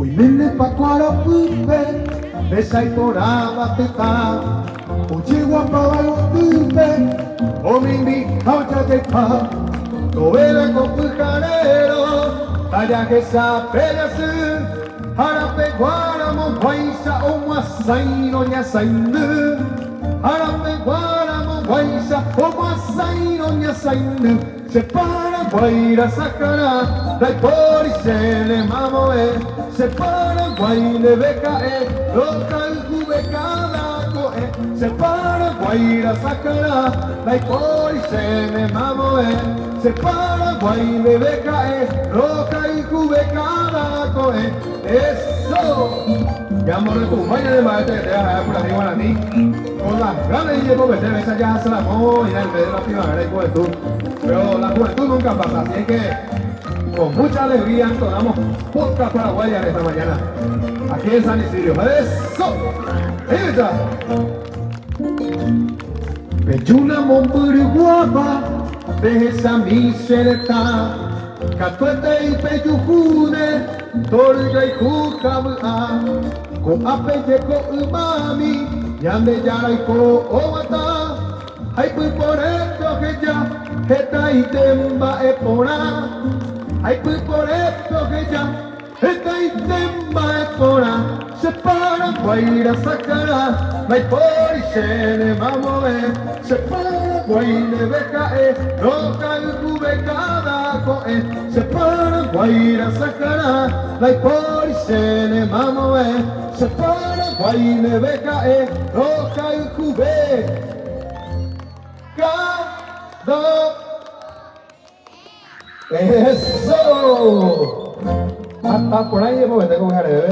Uimene pakwara pupe, besaitoraba teta. Uchiwa pawayo pupe, omimi haucha teta. Novela con pujarero, talla que sa pedasu. Harape guaramo guaisa o masaino nyasainu. Harape guaramo guaisa o masaino nyasainu. Se para guaira sakara, dai pori se le mamoe. Se para guaile becae, loca el cube cada coe. Se para guaira sakara, dai pori se le mamoe. Se para guaile becae, loca el cube cada coe. ¡Eso! Ya me acompaña de maestro que te vas a dar por arriba a ti. Con las ganas y llevo meter esa ya se la pongo y en el medio de la primavera y juventud. Pero la juventud nunca pasa, así es que con mucha alegría entonamos podcast paraguaya esta mañana. Aquí en San Isidro. ¡Eso! ¡Ahí está! Pechuna Mompuriguapa, de esa misereta. Catuete y peyujune, torga y jujabua, ko apeye ko umami, yande yara y ko owata, hay pues por esto que ya, esta y temba e pora, hay pues por esto que ya, esta y temba e pora, se para guaira sacara, no hay por y se le va a mover, se para guaire beca roca y cube cada coe, se para guaira sacara, no hay por y se le va a mover, se para guaire beca roca y cube cada. ¡Eso! Hasta por ahí, porque tengo que bebé.